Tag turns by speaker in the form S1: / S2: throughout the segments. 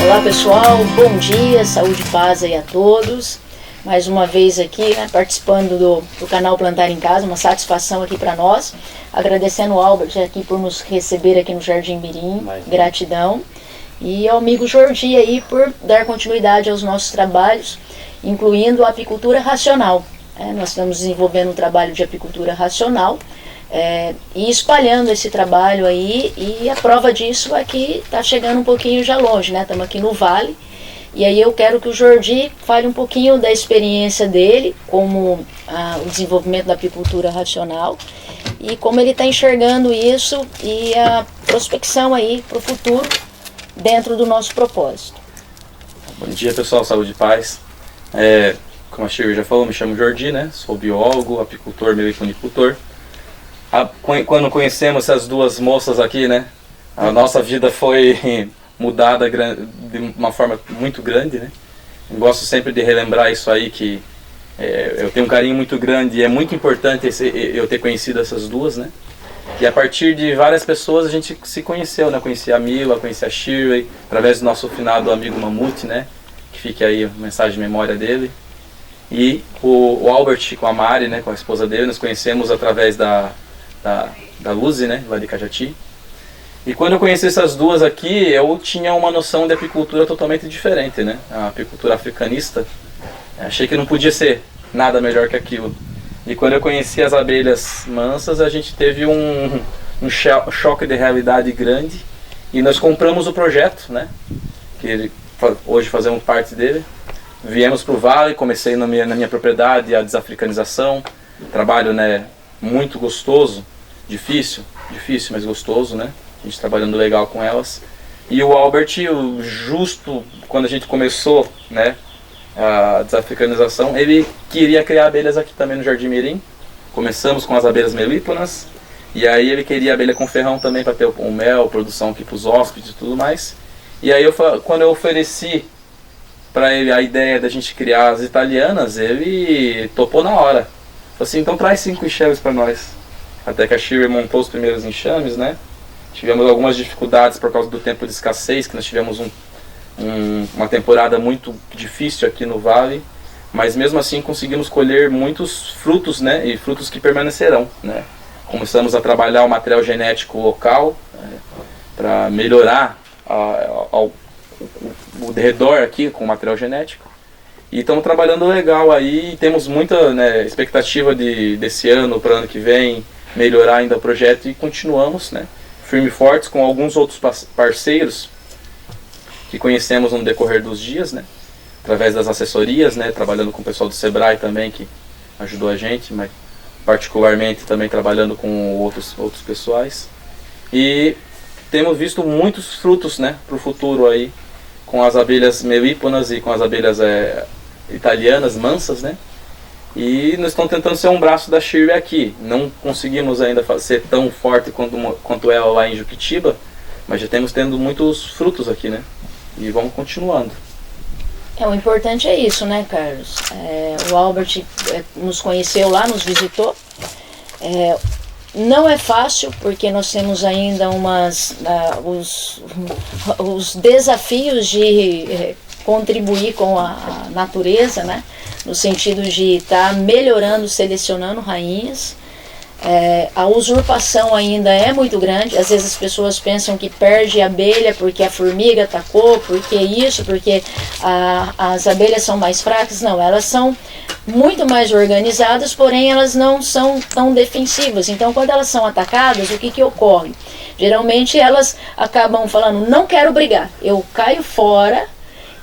S1: Olá pessoal, bom dia, saúde e paz aí a todos. Mais uma vez aqui, né, participando do canal Plantar em Casa, uma satisfação aqui para nós. Agradecendo o Albert aqui por nos receber aqui no Jardim Mirim, gratidão. E ao amigo Jordi aí por dar continuidade aos nossos trabalhos, incluindo a apicultura racional. Nós estamos desenvolvendo um trabalho de apicultura racional e espalhando esse trabalho aí, e a prova disso é que está chegando um pouquinho já longe, né? Estamos aqui no Vale, e aí eu quero que o Jordi fale um pouquinho da experiência dele, como o desenvolvimento da apicultura racional, e como ele está enxergando isso e a prospecção aí para o futuro dentro do nosso propósito.
S2: Bom dia pessoal, saúde e paz. Como a Shirley já falou, me chamo Jordi, né? Sou biólogo, apicultor, meliponicultor. Quando conhecemos essas duas moças aqui, né, a nossa vida foi mudada de uma forma muito grande, né? Eu gosto sempre de relembrar isso aí, que eu tenho um carinho muito grande e é muito importante eu ter conhecido essas duas, né? E a partir de várias pessoas a gente se conheceu, né? Conheci a Mila, conheci a Shirley, através do nosso finado amigo Mamute, né? Que fique aí a mensagem de memória dele. E o Albert com a Mari, né? Com a esposa dele, nos conhecemos através da Luzi, né, lá de Cajati. E quando eu conheci essas duas aqui, eu tinha uma noção de apicultura totalmente diferente, né? A apicultura africanista. Achei que não podia ser nada melhor que aquilo. E quando eu conheci as abelhas mansas, a gente teve um choque de realidade grande. E nós compramos o projeto, né? Que hoje fazemos parte dele. Viemos para o Vale, comecei na minha propriedade a desafricanização. Trabalho, né, muito gostoso. Difícil, mas gostoso, né? A gente trabalhando legal com elas. E o Albert, justo quando a gente começou, né, a desafricanização, ele queria criar abelhas aqui também no Jardim Mirim. Começamos com as abelhas melíponas, e aí ele queria abelha com ferrão também para ter o mel, produção aqui para os hóspedes e tudo mais. E aí quando eu ofereci para ele a ideia da gente criar as italianas, ele topou na hora. Falei assim, então traz 5 enxames para nós. Até que a Shirley montou os primeiros enxames, né? Tivemos algumas dificuldades por causa do tempo de escassez, que nós tivemos uma temporada muito difícil aqui no Vale, mas mesmo assim conseguimos colher muitos frutos, né? E frutos que permanecerão, né? Começamos a trabalhar o material genético local, para melhorar o redor aqui com o material genético. E estamos trabalhando legal aí, temos muita, né, expectativa desse ano para o ano que vem, melhorar ainda o projeto, e continuamos, né, firme e fortes com alguns outros parceiros que conhecemos no decorrer dos dias, né, através das assessorias, né, trabalhando com o pessoal do Sebrae também, que ajudou a gente, mas particularmente também trabalhando com outros pessoais. E temos visto muitos frutos, né, para o futuro aí, com as abelhas melíponas e com as abelhas italianas, mansas, né? E nós estamos tentando ser um braço da Shirley aqui. Não conseguimos ainda ser tão forte quanto ela lá em Juquitiba, mas já estamos tendo muitos frutos aqui, né? E vamos continuando.
S1: O importante é isso, né, Carlos? O Albert nos conheceu lá, nos visitou. Não é fácil, porque nós temos ainda os desafios de contribuir com a natureza, né? No sentido de estar melhorando, selecionando rainhas. A usurpação ainda é muito grande. Às vezes as pessoas pensam que perde a abelha porque a formiga atacou, porque isso, porque as abelhas são mais fracas. Não, elas são muito mais organizadas, porém elas não são tão defensivas. Então quando elas são atacadas, o que ocorre? Geralmente elas acabam falando, não quero brigar, eu caio fora,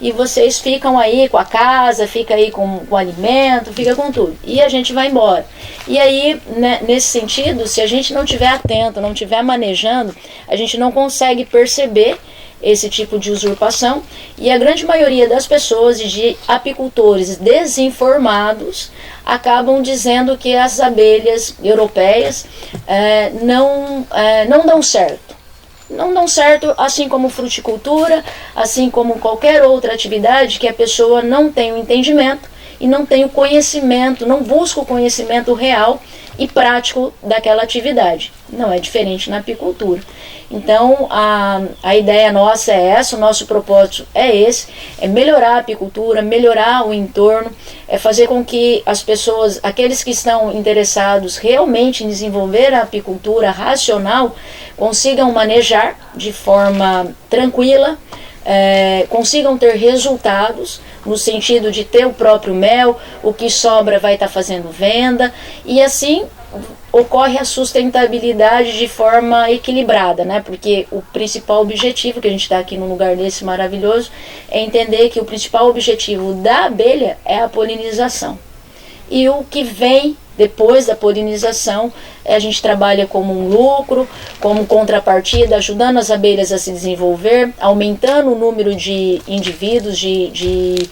S1: e vocês ficam aí com a casa, fica aí com o alimento, fica com tudo. E a gente vai embora. E aí, né, nesse sentido, se a gente não estiver atento, não estiver manejando, a gente não consegue perceber esse tipo de usurpação. E a grande maioria das pessoas e de apicultores desinformados acabam dizendo que as abelhas europeias não dão certo. Não dão certo, assim como fruticultura, assim como qualquer outra atividade que a pessoa não tem o entendimento e não tem o conhecimento, não busca o conhecimento real e prático daquela atividade. Não é diferente na apicultura. Então, a ideia nossa é essa, o nosso propósito é esse, é melhorar a apicultura, melhorar o entorno, é fazer com que as pessoas, aqueles que estão interessados realmente em desenvolver a apicultura racional, consigam manejar de forma tranquila, consigam ter resultados, no sentido de ter o próprio mel, o que sobra vai estar fazendo venda, e assim ocorre a sustentabilidade de forma equilibrada, né? Porque o principal objetivo, que a gente está aqui num lugar desse maravilhoso, é entender que o principal objetivo da abelha é a polinização. E o que vem depois da polinização, a gente trabalha como um lucro, como contrapartida, ajudando as abelhas a se desenvolver, aumentando o número de indivíduos, de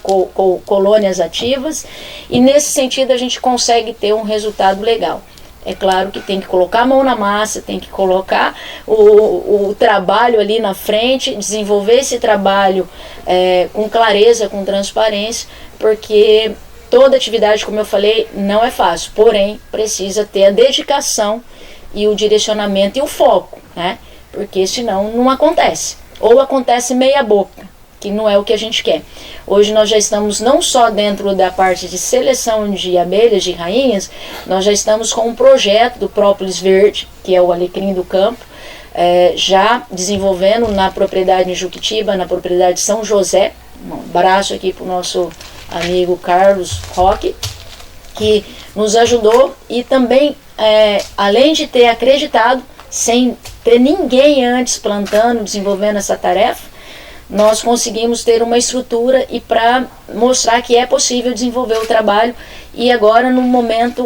S1: colônias ativas, e nesse sentido a gente consegue ter um resultado legal. É claro que tem que colocar a mão na massa, tem que colocar o trabalho ali na frente, desenvolver esse trabalho com clareza, com transparência, porque toda atividade, como eu falei, não é fácil, porém precisa ter a dedicação e o direcionamento e o foco, né? Porque senão não acontece, ou acontece meia boca, que não é o que a gente quer. Hoje nós já estamos não só dentro da parte de seleção de abelhas, de rainhas, nós já estamos com um projeto do Própolis Verde, que é o alecrim do campo, já desenvolvendo na propriedade em Juquitiba, na propriedade São José. Um abraço aqui para o nosso amigo Carlos Roque, que nos ajudou e também, além de ter acreditado, sem ter ninguém antes plantando, desenvolvendo essa tarefa, nós conseguimos ter uma estrutura e para mostrar que é possível desenvolver o trabalho, e agora num momento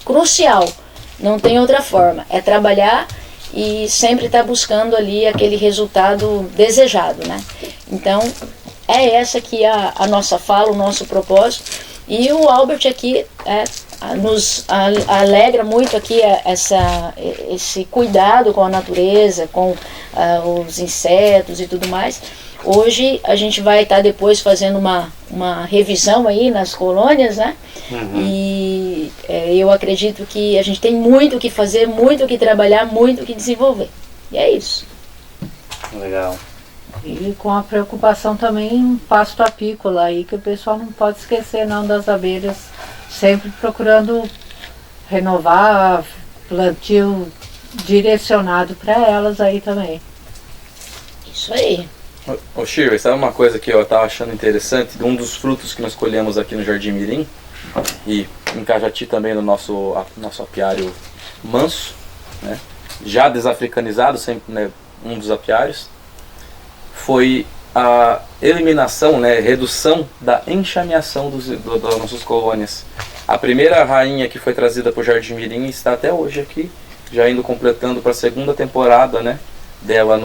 S1: crucial, não tem outra forma, é trabalhar e sempre estar buscando ali aquele resultado desejado, né? Então é essa aqui a nossa fala, o nosso propósito, e o Albert aqui nos alegra muito aqui esse cuidado com a natureza, com os insetos e tudo mais. Hoje a gente vai estar depois fazendo uma revisão aí nas colônias, né? E eu acredito que a gente tem muito o que fazer, muito o que trabalhar, muito o que desenvolver. E é isso.
S2: Legal.
S3: E com a preocupação também em pasto apícola aí, que o pessoal não pode esquecer não das abelhas, sempre procurando renovar, plantio direcionado para elas aí também.
S1: Isso aí.
S2: Ô Shirley, sabe uma coisa que eu estava achando interessante? Um dos frutos que nós colhemos aqui no Jardim Mirim, e em Cajati também no nosso apiário manso, né? Já desafricanizado, sempre, né, um dos apiários, foi a eliminação, né, redução da enxameação das nossas colônias. A primeira rainha que foi trazida para o Jardim Mirim está até hoje aqui, já indo completando para a segunda temporada, né, dela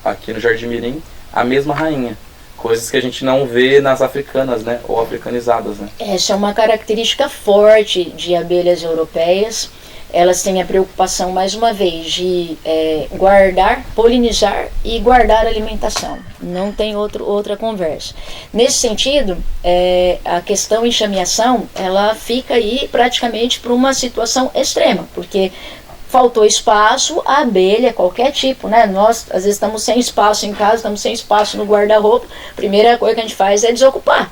S2: aqui no Jardim Mirim, a mesma rainha. Coisas que a gente não vê nas africanas, né, ou africanizadas, né.
S1: Essa é uma característica forte de abelhas europeias. Elas têm a preocupação, mais uma vez, de guardar, polinizar e guardar alimentação. Não tem outra conversa. Nesse sentido, a questão enxameação, ela fica aí praticamente para uma situação extrema, porque faltou espaço, a abelha, qualquer tipo, né? Nós, às vezes, estamos sem espaço em casa, estamos sem espaço no guarda-roupa, a primeira coisa que a gente faz é desocupar.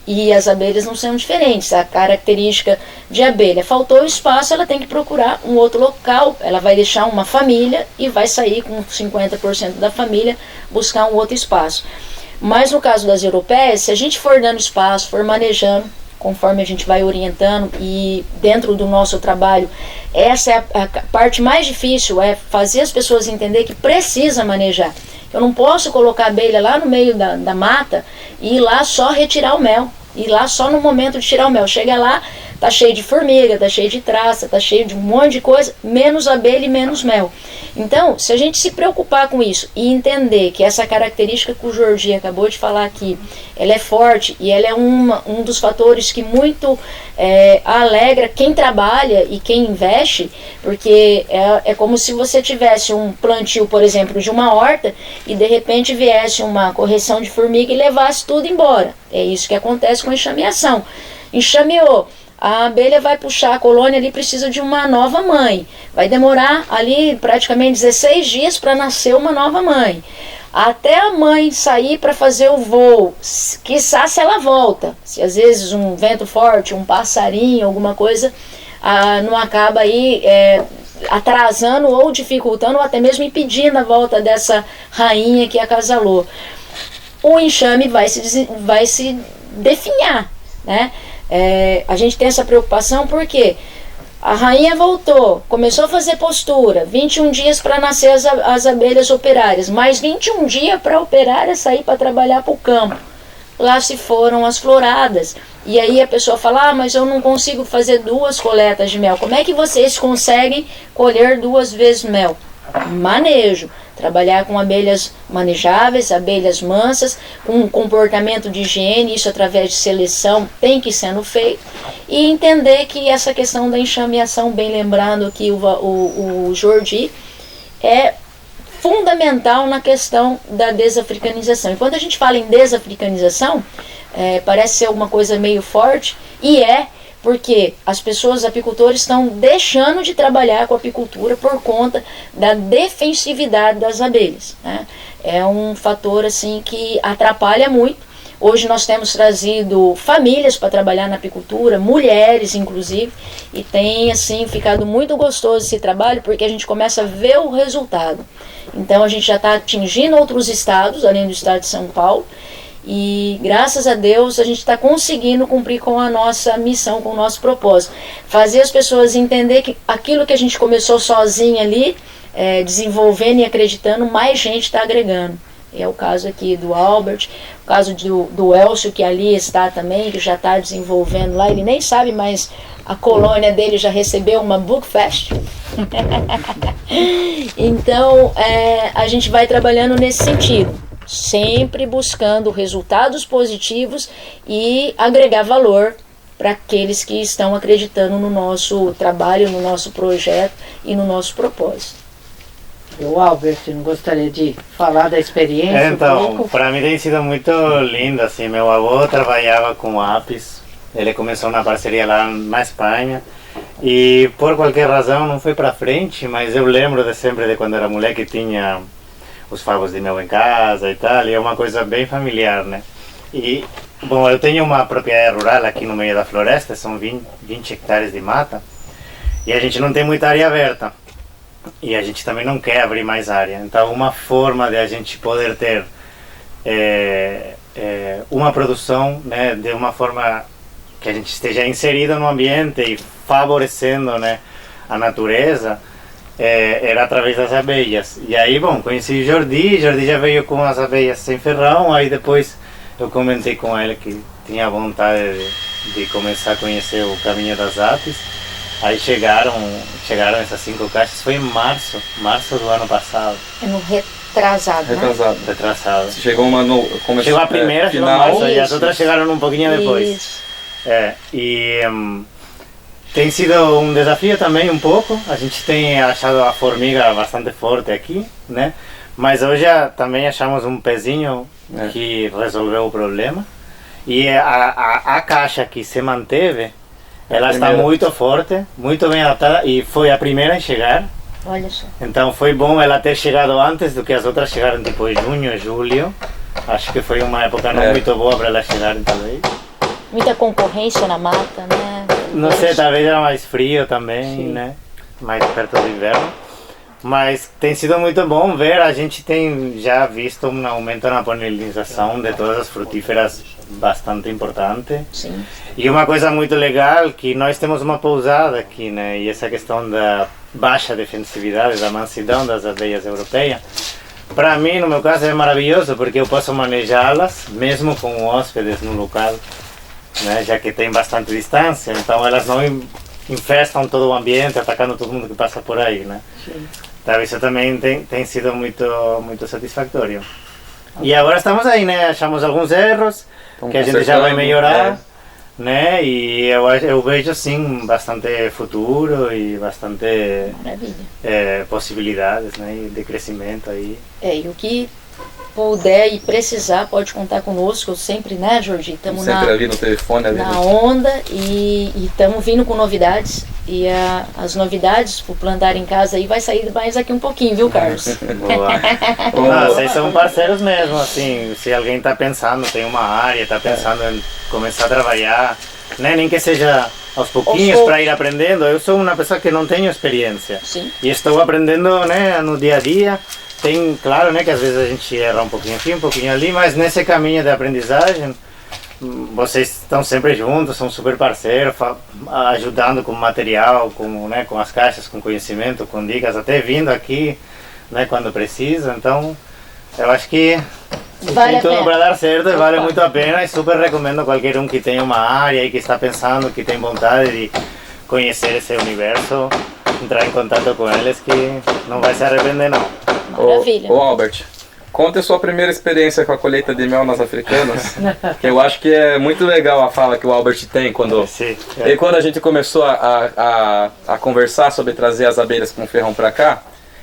S1: E as abelhas não são diferentes. A característica de abelha, faltou espaço, ela tem que procurar um outro local, ela vai deixar uma família e vai sair com 50% da família buscar um outro espaço. Mas no caso das europeias, se a gente for dando espaço, for manejando, conforme a gente vai orientando, e dentro do nosso trabalho, essa é a parte mais difícil, é fazer as pessoas entender que precisa manejar. Eu não posso colocar a abelha lá no meio da mata e ir lá só retirar o mel. Ir lá só no momento de tirar o mel. Chega lá, tá cheio de formiga, tá cheio de traça, tá cheio de um monte de coisa, menos abelha e menos mel. Então, se a gente se preocupar com isso e entender que essa característica que o Jordi acabou de falar aqui, ela é forte e ela é um dos fatores que muito alegra quem trabalha e quem investe, porque é como se você tivesse um plantio, por exemplo, de uma horta e de repente viesse uma correção de formiga e levasse tudo embora. É isso que acontece com a enxameação. Enxameou, a abelha vai puxar a colônia ali, precisa de uma nova mãe. Vai demorar ali praticamente 16 dias para nascer uma nova mãe. Até a mãe sair para fazer o voo, quiçá se ela volta. Se às vezes um vento forte, um passarinho, alguma coisa, não acaba aí atrasando ou dificultando ou até mesmo impedindo a volta dessa rainha que acasalou. O enxame vai se definhar, né? A gente tem essa preocupação porque a rainha voltou, começou a fazer postura, 21 dias para nascer as abelhas operárias, mais 21 dias para a operária sair para trabalhar para o campo. Lá se foram as floradas. E aí a pessoa fala, mas eu não consigo fazer 2 coletas de mel. Como é que vocês conseguem colher 2 vezes mel? Manejo. Trabalhar com abelhas manejáveis, abelhas mansas, com um comportamento de higiene, isso através de seleção tem que ir sendo feito. E entender que essa questão da enxameação, bem lembrando que o Jordi, é fundamental na questão da desafricanização. E quando a gente fala em desafricanização, parece ser uma coisa meio forte, e porque as pessoas, os apicultores, estão deixando de trabalhar com a apicultura por conta da defensividade das abelhas, né? É um fator assim que atrapalha muito. Hoje nós temos trazido famílias para trabalhar na apicultura, mulheres inclusive, e tem assim ficado muito gostoso esse trabalho porque a gente começa a ver o resultado. Então a gente já está atingindo outros estados, além do estado de São Paulo, e graças a Deus a gente está conseguindo cumprir com a nossa missão, com o nosso propósito. Fazer as pessoas entender que aquilo que a gente começou sozinho ali, desenvolvendo e acreditando, mais gente está agregando. É o caso aqui do Albert, o caso do Elcio, que ali está também, que já está desenvolvendo lá. Ele nem sabe, mas a colônia dele já recebeu uma Book Fest. Então, a gente vai trabalhando nesse sentido, sempre buscando resultados positivos e agregar valor para aqueles que estão acreditando no nosso trabalho, no nosso projeto e no nosso propósito.
S3: O Albert, não gostaria de falar da experiência?
S4: Então, para mim tem sido muito lindo, assim, meu avô trabalhava com apis, ele começou uma parceria lá na Espanha, e por qualquer razão não foi para frente, mas eu lembro de sempre de quando era moleque tinha os favos de mel em casa e tal, e é uma coisa bem familiar, né? E, bom, eu tenho uma propriedade rural aqui no meio da floresta, são 20 hectares de mata, e a gente não tem muita área aberta. E a gente também não quer abrir mais área. Então, uma forma de a gente poder ter uma produção, né, de uma forma que a gente esteja inserido no ambiente e favorecendo, né, a natureza, era através das abelhas. E aí, bom, conheci o Jordi já veio com as abelhas sem ferrão, aí depois eu comentei com ele que tinha vontade de começar a conhecer o caminho das apis. Aí chegaram essas 5 caixas, foi em março do ano passado.
S1: No retrasado, né?
S4: Retrasado.
S2: Chegou
S4: chegou a primeira, chegou em março, e as outras chegaram um pouquinho depois.
S1: Isso.
S4: E tem sido um desafio também um pouco, a gente tem achado a formiga bastante forte aqui, né? Mas hoje também achamos um pezinho que resolveu o problema. E a caixa que se manteve, ela está muito forte, muito bem adaptada e foi a primeira a chegar.
S1: Olha só.
S4: Então foi bom ela ter chegado antes do que as outras chegaram, tipo junho, julho. Acho que foi uma época não muito boa para elas chegarem, talvez.
S1: Muita concorrência na mata, né?
S4: Não sei, talvez era mais frio também, sim, né? Mais perto do inverno. Mas tem sido muito bom ver, a gente tem já visto um aumento na polinização de todas as frutíferas bastante importante.
S1: Sim.
S4: E uma coisa muito legal, que nós temos uma pousada aqui, né? E essa questão da baixa defensividade, da mansidão das abelhas europeias, para mim, no meu caso, é maravilhoso, porque eu posso manejá-las, mesmo com hóspedes no local, né? Já que tem bastante distância, então elas não infestam todo o ambiente, atacando todo mundo que passa por aí, né?
S1: Sim.
S4: Então isso também tem sido muito satisfatório. E agora estamos aí, né? Achamos alguns erros que a gente já vai melhorar, né? E eu vejo sim bastante futuro e bastante possibilidades, né? De crescimento aí.
S1: E o que puder e precisar, pode contar conosco. Eu sempre, né, Jordi? Estamos
S2: sempre ali no telefone, ali
S1: na onda e estamos vindo com novidades. E as novidades pro plantar em casa aí vai sair mais daqui um pouquinho, viu, Carlos?
S4: Boa. Vocês são parceiros mesmo, assim, se alguém está pensando, tem uma área, está pensando em começar a trabalhar, né? Nem que seja aos pouquinhos para ir aprendendo. Eu sou uma pessoa que não tenho experiência.
S1: Sim.
S4: E estou aprendendo, né, no dia a dia. Tem, claro, né, que às vezes a gente erra um pouquinho aqui, um pouquinho ali, mas nesse caminho de aprendizagem, vocês estão sempre juntos, são super parceiros, ajudando com material, né, com as caixas, com conhecimento, com dicas, até vindo aqui, né, quando precisa. Então, eu acho que tem tudo para dar certo e vale muito a pena, e super recomendo a qualquer um que tenha uma área e que está pensando, que tem vontade de conhecer esse universo, entrar em contato com eles, que não vai se arrepender não.
S1: Maravilha.
S2: Ô Albert, conta a sua primeira experiência com a colheita de mel nas africanas, que eu acho que é muito legal a fala que o Albert tem quando...
S4: Sim,
S2: E quando a gente começou a conversar sobre trazer as abelhas com ferrão para cá,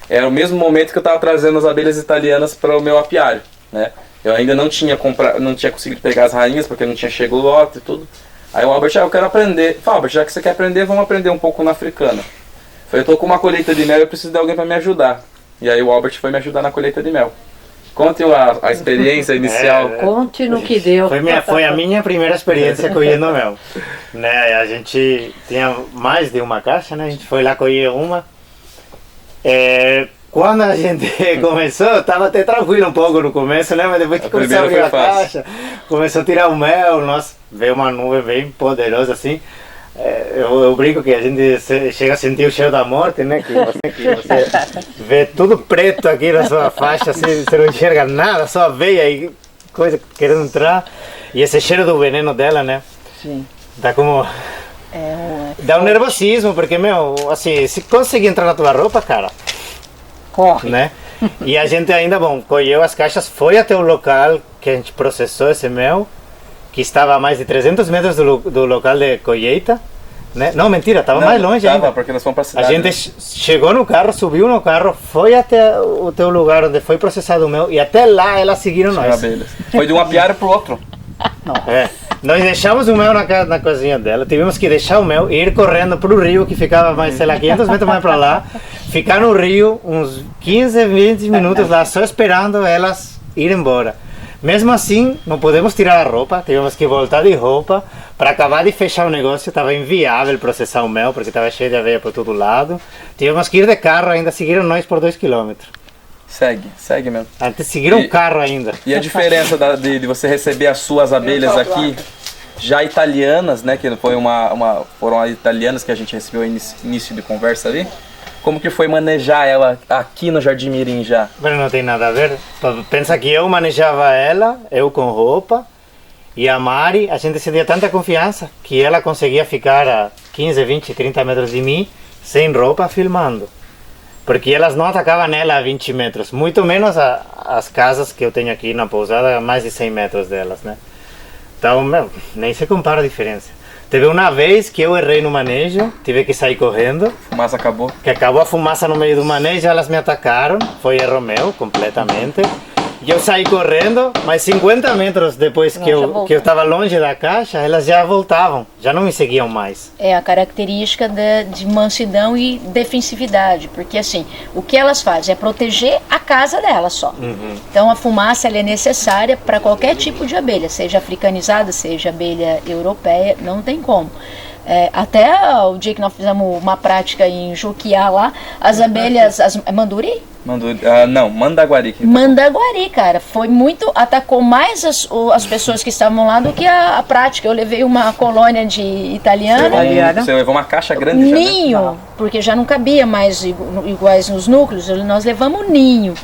S2: era o mesmo momento que eu estava trazendo as abelhas italianas para o meu apiário, né? Eu ainda não tinha conseguido pegar as rainhas, porque não tinha chegado o lote e tudo. Aí o Albert, eu quero aprender. Falei, Albert, já que você quer aprender, vamos aprender um pouco na africana. Falei, eu tô com uma colheita de mel, eu preciso de alguém para me ajudar. E aí o Albert foi me ajudar na colheita de mel. Conte a experiência inicial.
S3: Conte no que deu.
S4: Foi a minha primeira experiência colhendo mel. Né? A gente tinha mais de uma caixa, né? A gente foi lá colher uma. Quando a gente começou, estava até tranquilo um pouco no começo, né? Mas depois que começou a abrir a caixa, começou a tirar o mel, nossa, veio uma nuvem bem poderosa assim. Eu brinco que a gente chega a sentir o cheiro da morte, né? Que você vê tudo preto aqui na sua faixa, assim, você não enxerga nada, só veia e coisa querendo entrar. E esse cheiro do veneno dela, né?
S3: Sim.
S4: Dá como... Dá um nervosismo, porque, meu, assim, se conseguir entrar na tua roupa, cara...
S3: Corre.
S4: Né? E a gente ainda, bom, colheu as caixas, foi até o local que a gente processou esse mel, que estava a mais de 300 metros do local de colheita, né? Não, mentira, estava mais longe ainda.
S2: Porque nós fomos para a cidade.
S4: A gente chegou no carro, subiu no carro, foi até o teu lugar onde foi processado o mel, e até lá elas seguiram nós.
S2: Foi de um apiário para o outro.
S4: Nós deixamos o mel na cozinha dela, tivemos que deixar o mel e ir correndo para o rio, que ficava mais, sei lá, 500 metros mais para lá, ficar no rio uns 15, 20 minutos lá, só esperando elas ir embora. Mesmo assim, não podemos tirar a roupa, tivemos que voltar de roupa para acabar de fechar o negócio, estava inviável processar o mel, porque estava cheio de aveia por todo lado. Tivemos que ir de carro, ainda seguiram nós por 2 km.
S2: Segue mesmo.
S4: Antes seguiram um carro ainda.
S2: E a diferença de você receber as suas abelhas aqui, já italianas, né, que foi foram as italianas que a gente recebeu no início de conversa ali, como que foi manejar ela aqui no Jardim Mirim já?
S4: Mas não tem nada a ver. Pensa que eu manejava ela, eu com roupa, e a Mari, a gente se deu tanta confiança que ela conseguia ficar a 15, 20, 30 metros de mim, sem roupa, filmando. Porque elas não atacavam nela a 20 metros, muito menos as casas que eu tenho aqui na pousada, a mais de 100 metros delas, né? Então, meu, nem se compara a diferença. Teve uma vez que eu errei no manejo, tive que sair correndo.
S2: A fumaça acabou.
S4: Que acabou a fumaça no meio do manejo, elas me atacaram, foi erro meu, completamente. E eu saí correndo, mas 50 metros depois que eu estava longe da caixa, elas já voltavam, já não me seguiam mais.
S1: É a característica de mansidão e defensividade, porque assim, o que elas fazem é proteger a casa delas só. Então a fumaça ela é necessária para qualquer tipo de abelha, seja africanizada, seja abelha europeia, não tem como. Até o dia que nós fizemos uma prática em Juquiá lá, as abelhas, Manduri?
S2: Não, Mandaguari.
S1: Mandaguari, cara, foi muito, atacou mais as pessoas que estavam lá do que a prática. Eu levei uma colônia de italiana.
S2: Você levou uma caixa grande já,
S1: ninho, né? Porque já não cabia mais iguais nos núcleos, nós levamos ninho.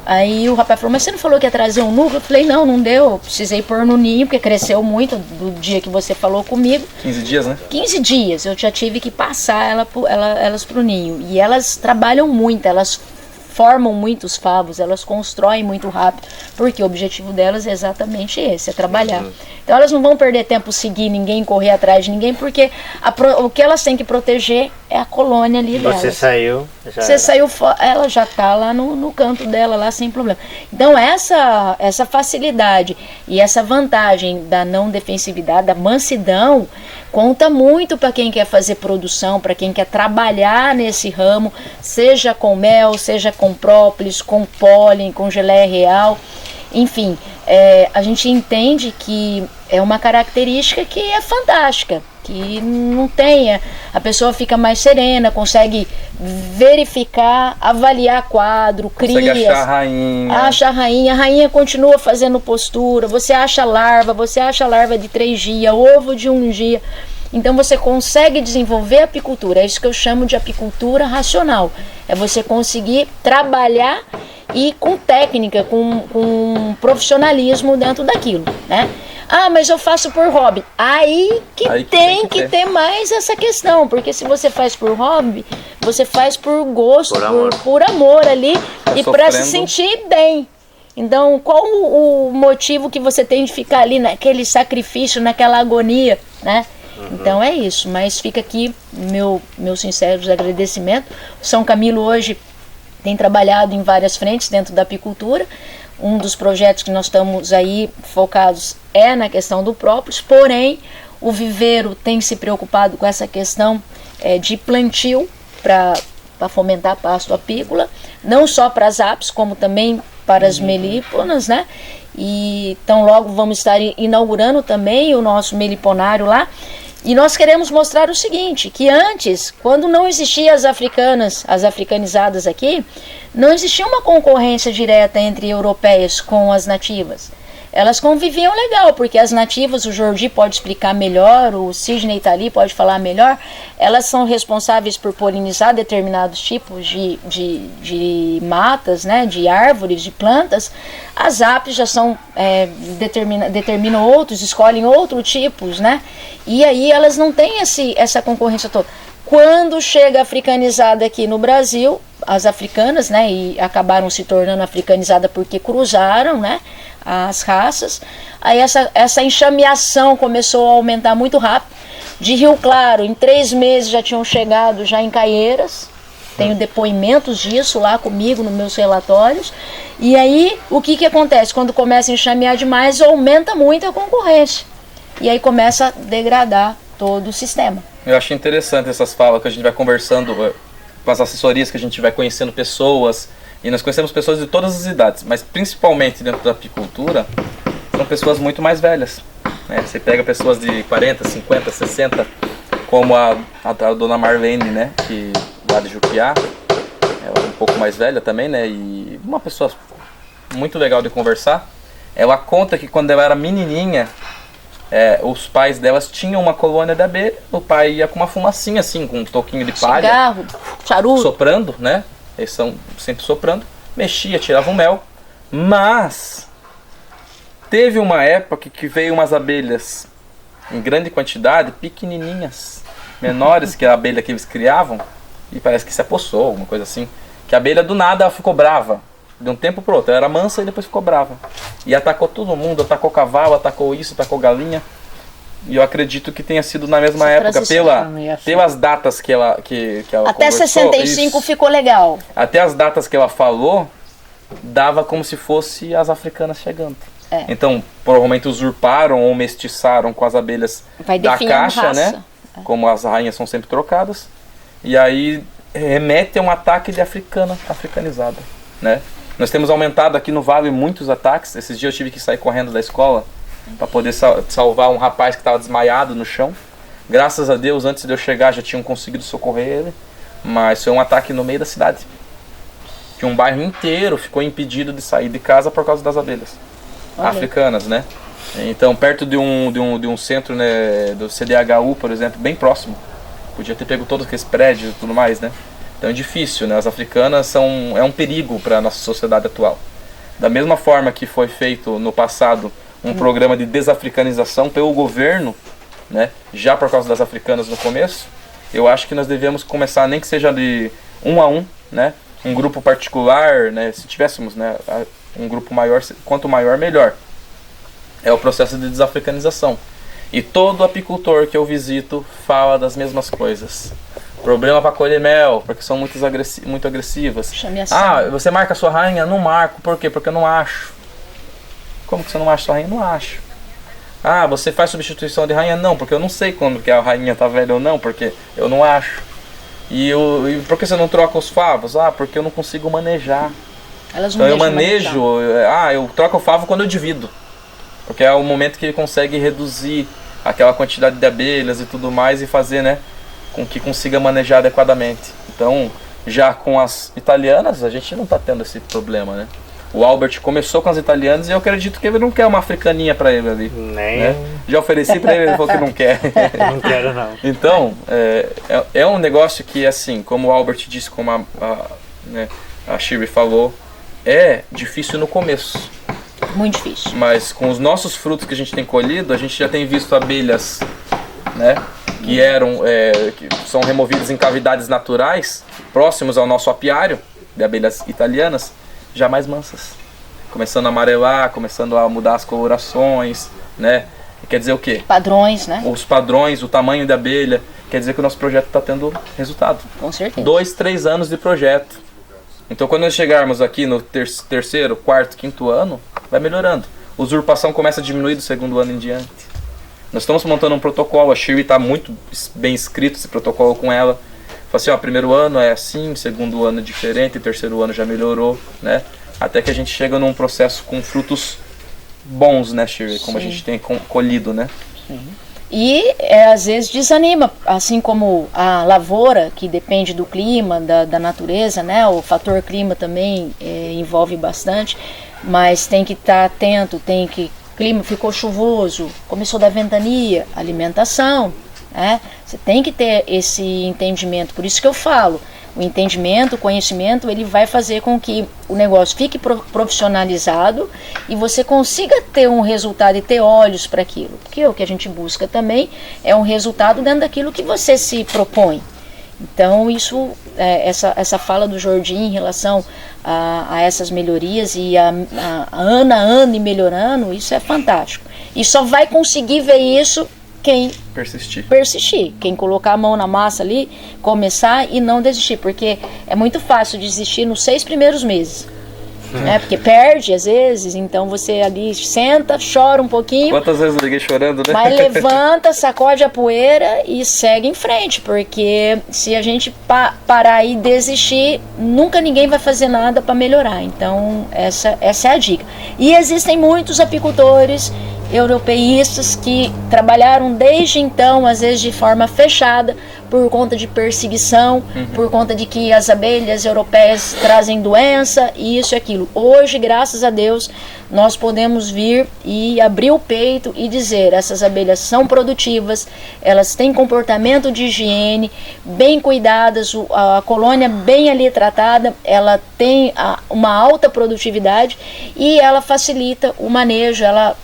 S1: Aí o rapaz falou, mas você não falou que ia trazer um núcleo? Eu falei, não deu, eu precisei pôr no ninho, porque cresceu muito do dia que você falou comigo.
S2: 15 dias, né?
S1: 15 dias, eu já tive que passar elas pro ninho. E elas trabalham muito, elas formam muitos favos, elas constroem muito rápido, porque o objetivo delas é exatamente esse, é trabalhar. Então elas não vão perder tempo seguir ninguém, correr atrás de ninguém, porque o que elas têm que proteger é a colônia ali delas.
S4: Você saiu, já
S1: Você
S4: era.
S1: saiu, ela já está lá no canto dela, lá sem problema. Então essa facilidade e essa vantagem da não defensividade, da mansidão, conta muito para quem quer fazer produção, para quem quer trabalhar nesse ramo, seja com mel, seja com própolis, com pólen, com geleia real. Enfim, a gente entende que é uma característica que é fantástica, que não tenha, a pessoa fica mais serena, consegue verificar, avaliar quadro, cria,
S2: Consegue achar a rainha.
S1: acha a rainha continua fazendo postura, você acha larva de 3 dias, ovo de 1 dia. Então você consegue desenvolver a apicultura, é isso que eu chamo de apicultura racional, é você conseguir trabalhar e com técnica, com profissionalismo dentro daquilo, né? Ah, mas eu faço por hobby. Aí que tem que ter mais essa questão, porque se você faz por hobby, você faz por gosto, por amor ali, e para se sentir bem. Então, qual o motivo que você tem de ficar ali naquele sacrifício, naquela agonia, né? Então é isso, mas fica aqui meu sincero agradecimento. O São Camilo hoje tem trabalhado em várias frentes dentro da apicultura. Um dos projetos que nós estamos aí focados é na questão do própolis, porém o viveiro tem se preocupado com essa questão de plantio para fomentar pasto apícola, não só para as apes, como também para as melíponas, né? E então logo vamos estar inaugurando também o nosso meliponário lá. E nós queremos mostrar o seguinte, que antes, quando não existiam as africanizadas aqui, não existia uma concorrência direta entre europeias com as nativas. Elas conviviam legal, porque as nativas, o Jordi pode explicar melhor, o Sidney está ali, pode falar melhor, elas são responsáveis por polinizar determinados tipos de matas, né, de árvores, de plantas. As apes já são, determinam outros, escolhem outros tipos, né, e aí elas não têm essa concorrência toda. Quando chega a africanizada aqui no Brasil, as africanas, né, e acabaram se tornando africanizada porque cruzaram, né, as raças, aí essa enxameação começou a aumentar muito rápido. De Rio Claro, em 3 meses já tinham chegado já em Caieiras, tenho depoimentos disso lá comigo nos meus relatórios. E aí o que acontece? Quando começa a enxamear demais, aumenta muito a concorrência, e aí começa a degradar todo o sistema.
S2: Eu acho interessante essas falas que a gente vai conversando com as assessorias, que a gente vai conhecendo pessoas, e nós conhecemos pessoas de todas as idades, mas principalmente dentro da apicultura, são pessoas muito mais velhas, né? Você pega pessoas de 40, 50, 60, como a dona Marlene, né, que lá de Jupiá, ela é um pouco mais velha também, né, e uma pessoa muito legal de conversar. Ela conta que quando ela era menininha, os pais delas tinham uma colônia de abelha, o pai ia com uma fumacinha assim, com um toquinho de palha,
S1: cigarro, charuto,
S2: soprando, né? Eles são sempre soprando, mexia, tirava o mel, mas teve uma época que veio umas abelhas em grande quantidade, pequenininhas, menores que a abelha que eles criavam, e parece que se apossou, alguma coisa assim, que a abelha do nada ela ficou brava, de um tempo pro outro, ela era mansa e depois ficou brava, e atacou todo mundo, atacou cavalo, atacou isso, atacou galinha. E eu acredito que tenha sido na mesma época, pelas datas que ela
S1: até
S2: conversou,
S1: 65 isso. Ficou legal.
S2: Até as datas que ela falou, dava como se fosse as africanas chegando. Então, provavelmente usurparam ou mestiçaram com as abelhas da caixa, raça, né? Como as rainhas são sempre trocadas. E aí remete a um ataque de africanizada, né? Nós temos aumentado aqui no Vale muitos ataques. Esses dias eu tive que sair correndo da escola para poder salvar um rapaz que estava desmaiado no chão. Graças a Deus, antes de eu chegar, já tinham conseguido socorrer ele. Mas foi um ataque no meio da cidade, que um bairro inteiro ficou impedido de sair de casa por causa das abelhas africanas, né? Então, perto de um centro, né, do CDHU, por exemplo, bem próximo. Podia ter pego todos aqueles prédios e tudo mais, né? Então é difícil, né? As africanas é um perigo para a nossa sociedade atual. Da mesma forma que foi feito no passado um programa de desafricanização pelo governo, né, já por causa das africanas no começo, eu acho que nós devemos começar, nem que seja de 1 a 1, né, um grupo particular, né, se tivéssemos, né, um grupo maior, quanto maior melhor, é o processo de desafricanização. E todo apicultor que eu visito fala das mesmas coisas. Problema para colher mel, porque são muito agressivas. Você marca a sua rainha? Não marco. Por quê? Porque eu não acho. Como que você não acha sua rainha? Não acho. Você faz substituição de rainha? Não, porque eu não sei quando que a rainha tá velha ou não, porque eu não acho. E por que você não troca os favos? Porque eu não consigo manejar. Então eu manejo, eu troco o favo quando eu divido. Porque é o momento que ele consegue reduzir aquela quantidade de abelhas e tudo mais e fazer, né, com que consiga manejar adequadamente. Então, já com as italianas, a gente não está tendo esse problema, né? O Albert começou com as italianas e eu acredito que ele não quer uma africaninha para ele ali.
S4: Nem.
S2: Né? Já ofereci para ele, ele falou que não quer.
S4: Não quero, não.
S2: Então, é um negócio que, assim, como o Albert disse, como a Shirley falou, é difícil no começo.
S1: Muito difícil.
S2: Mas com os nossos frutos que a gente tem colhido, a gente já tem visto abelhas, né, que são removidas em cavidades naturais, próximos ao nosso apiário, de abelhas italianas, já mais mansas. Começando a amarelar, começando a mudar as colorações, né? Quer dizer o quê?
S1: Padrões, né?
S2: Os padrões, o tamanho da abelha. Quer dizer que o nosso projeto está tendo resultado.
S1: Com certeza.
S2: 2, 3 anos de projeto. Então quando nós chegarmos aqui no terceiro, quarto, quinto ano, vai melhorando. A usurpação começa a diminuir do segundo ano em diante. Nós estamos montando um protocolo, a Shirley está muito bem escrito esse protocolo com ela. Fala assim, primeiro ano é assim, segundo ano é diferente, terceiro ano já melhorou, né? Até que a gente chega num processo com frutos bons, né, Shirley? Como Sim. a gente tem colhido, né?
S1: Sim. E às vezes desanima, assim como a lavoura, que depende do clima, da natureza, né? O fator clima também envolve bastante, mas tem que estar atento, clima ficou chuvoso, começou da ventania, alimentação, né? Você tem que ter esse entendimento, por isso que eu falo, o entendimento, o conhecimento, ele vai fazer com que o negócio fique profissionalizado e você consiga ter um resultado e ter olhos para aquilo. Porque o que a gente busca também é um resultado dentro daquilo que você se propõe. Então isso, essa fala do Jordim em relação a essas melhorias e a ano a ano e melhorando, isso é fantástico. E só vai conseguir ver isso quem persistir, quem colocar a mão na massa ali, começar e não desistir, porque é muito fácil desistir nos 6 primeiros meses, né? Porque perde às vezes, então você ali senta, chora um pouquinho.
S2: Quantas vezes eu liguei chorando, né?
S1: Mas levanta, sacode a poeira e segue em frente, porque se a gente parar e desistir, nunca ninguém vai fazer nada para melhorar. Então essa é a dica. E existem muitos apicultores europeístas que trabalharam desde então, às vezes de forma fechada, por conta de perseguição, por conta de que as abelhas europeias trazem doença e isso e aquilo. Hoje, graças a Deus, nós podemos vir e abrir o peito e dizer, essas abelhas são produtivas, elas têm comportamento de higiene, bem cuidadas, a colônia bem ali tratada, ela tem uma alta produtividade e ela facilita o manejo, ela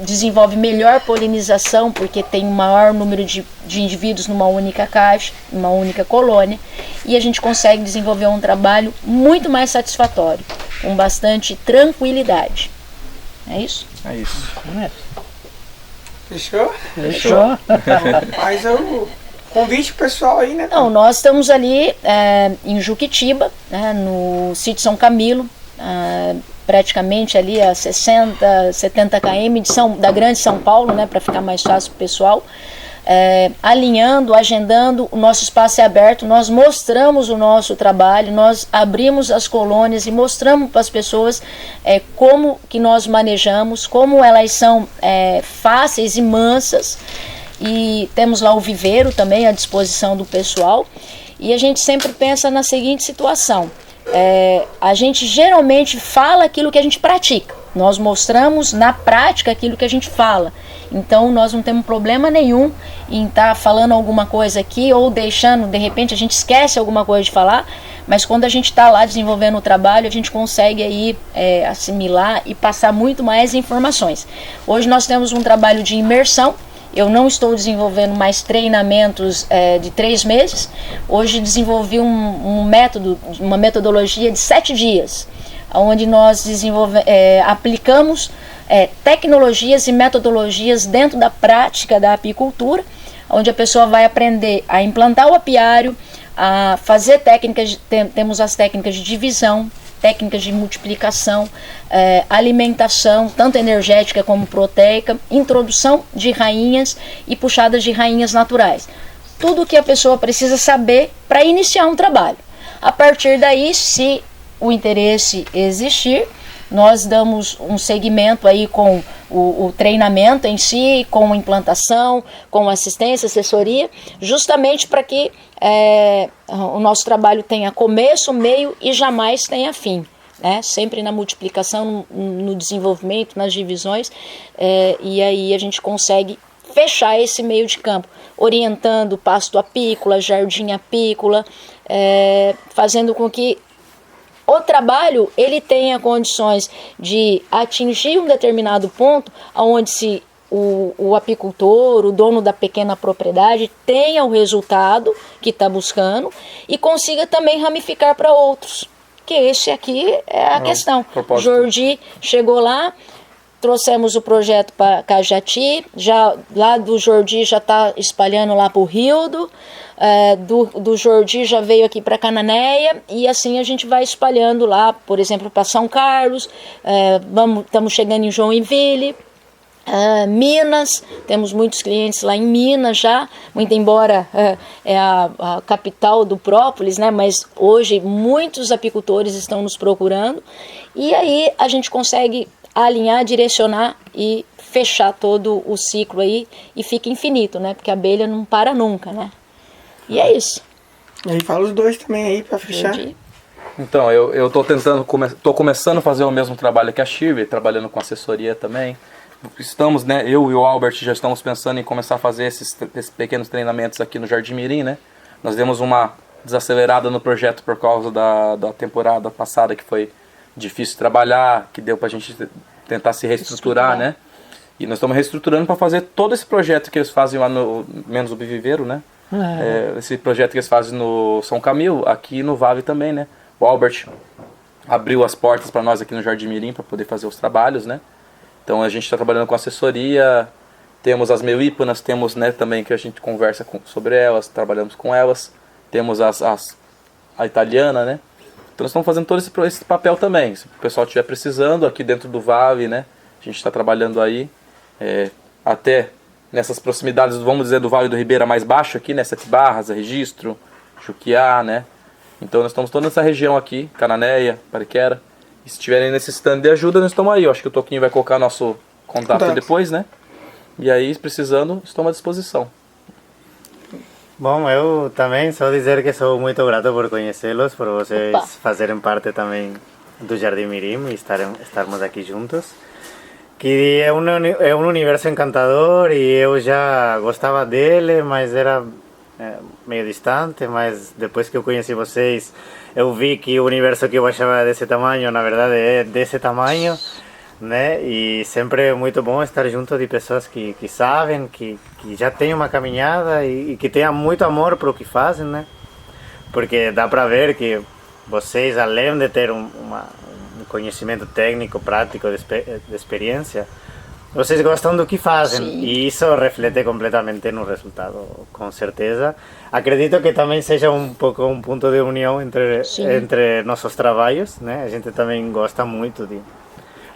S1: desenvolve melhor polinização, porque tem um maior número de indivíduos numa única caixa, numa única colônia, e a gente consegue desenvolver um trabalho muito mais satisfatório, com bastante tranquilidade. É isso?
S2: É isso.
S5: Fechou?
S1: Fechou.
S5: Mas o convite pessoal aí, né?
S1: Não, nós estamos ali em Juquitiba, né, no sítio São Camilo, praticamente ali a 60, 70 km da grande São Paulo, né, para ficar mais fácil para o pessoal. Alinhando, agendando, o nosso espaço é aberto, nós mostramos o nosso trabalho, nós abrimos as colônias e mostramos para as pessoas como que nós manejamos, como elas são fáceis e mansas, e temos lá o viveiro também à disposição do pessoal, e a gente sempre pensa na seguinte situação, a gente geralmente fala aquilo que a gente pratica, nós mostramos na prática aquilo que a gente fala. Então nós não temos problema nenhum em estar falando alguma coisa aqui ou deixando, de repente a gente esquece alguma coisa de falar, mas quando a gente está lá desenvolvendo o trabalho, a gente consegue aí assimilar e passar muito mais informações. Hoje nós temos um trabalho de imersão, eu não estou desenvolvendo mais treinamentos de 3 meses, hoje desenvolvi um método, uma metodologia de 7 dias, onde nós aplicamos tecnologias e metodologias dentro da prática da apicultura, onde a pessoa vai aprender a implantar o apiário, a fazer técnicas, temos as técnicas de divisão, técnicas de multiplicação, alimentação, tanto energética como proteica, introdução de rainhas e puxadas de rainhas naturais. Tudo o que a pessoa precisa saber para iniciar um trabalho. A partir daí, se o interesse existir, nós damos um segmento aí com o treinamento em si, com implantação, com assistência, assessoria, justamente para que o nosso trabalho tenha começo, meio e jamais tenha fim, né? Sempre na multiplicação, no desenvolvimento, nas divisões, e aí a gente consegue fechar esse meio de campo, orientando pasto apícola, jardim apícola, fazendo com que o trabalho ele tenha condições de atingir um determinado ponto onde se o apicultor, o dono da pequena propriedade tenha o resultado que está buscando e consiga também ramificar para outros, que esse aqui é a questão. Jordi chegou lá, trouxemos o projeto para Cajati, já lá do Jordi já está espalhando lá para o Rildo, do Jordi já veio aqui para Cananéia, e assim a gente vai espalhando lá, por exemplo, para São Carlos, estamos chegando em Joinville, Minas, temos muitos clientes lá em Minas já, muito embora é a capital do própolis, né, mas hoje muitos apicultores estão nos procurando, e aí a gente consegue alinhar, direcionar e fechar todo o ciclo aí, e fica infinito, né, porque a abelha não para nunca, né. E é isso.
S5: E aí fala os dois também aí pra fechar.
S2: Então, eu tô tentando, tô começando a fazer o mesmo trabalho que a Shirley, trabalhando com assessoria também. Estamos, né, eu e o Albert já estamos pensando em começar a fazer esses pequenos treinamentos aqui no Jardim Mirim, né. Nós demos uma desacelerada no projeto por causa da temporada passada, que foi difícil trabalhar, que deu pra gente tentar se reestruturar, né. E nós estamos reestruturando para fazer todo esse projeto que eles fazem lá no Menos o Biviveiro, né. Esse projeto que eles fazem no São Camilo, aqui no Vale também, né. O Albert abriu as portas para nós aqui no Jardim Mirim para poder fazer os trabalhos, né. Então a gente está trabalhando com assessoria, temos as melíponas, temos, né, também que a gente conversa sobre elas, trabalhamos com elas, temos a italiana, né. Então nós estamos fazendo todo esse papel também. Se o pessoal estiver precisando aqui dentro do Vale, né, a gente está trabalhando aí, até nessas proximidades, vamos dizer, do Vale do Ribeira mais baixo aqui, né, Sete Barras, Registro, Juquiá, né. Então nós estamos toda nessa região aqui, Cananéia, Pariquera. E se estiverem necessitando de ajuda, nós estamos aí. Eu acho que o Toquinho vai colocar nosso contato depois, né. E aí, precisando, estamos à disposição.
S4: Bom, eu também só dizer que sou muito grato por conhecê-los, por vocês fazerem parte também do Jardim Mirim e estarmos aqui juntos. Que é um universo encantador e eu já gostava dele, mas era meio distante, mas depois que eu conheci vocês, eu vi que o universo que eu achava desse tamanho, na verdade é desse tamanho, né? E sempre é muito bom estar junto de pessoas que sabem, que já têm uma caminhada e que tenham muito amor para o que fazem, né? Porque dá para ver que vocês, além de ter um conhecimento técnico, prático, de experiência, vocês gostam do que fazem. Sim. E isso reflete completamente no resultado, com certeza. Acredito que também seja um pouco um ponto de união entre nossos trabalhos, né? A gente também gosta muito de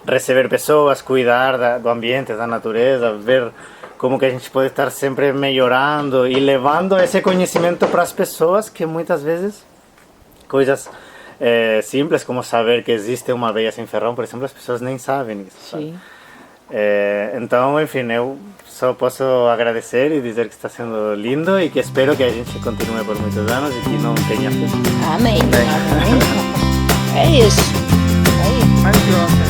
S4: receber pessoas, cuidar do ambiente, da natureza, ver como que a gente pode estar sempre melhorando e levando esse conhecimento para as pessoas, que muitas vezes coisas simples como saber que existe uma abelha sem ferrão, por exemplo, as pessoas nem sabem isso. Sim. Então, enfim, eu só posso agradecer e dizer que está sendo lindo e que espero que a gente continue por muitos anos e que não tenha fim.
S1: Amém. Amém. É isso.
S5: Maravilhoso.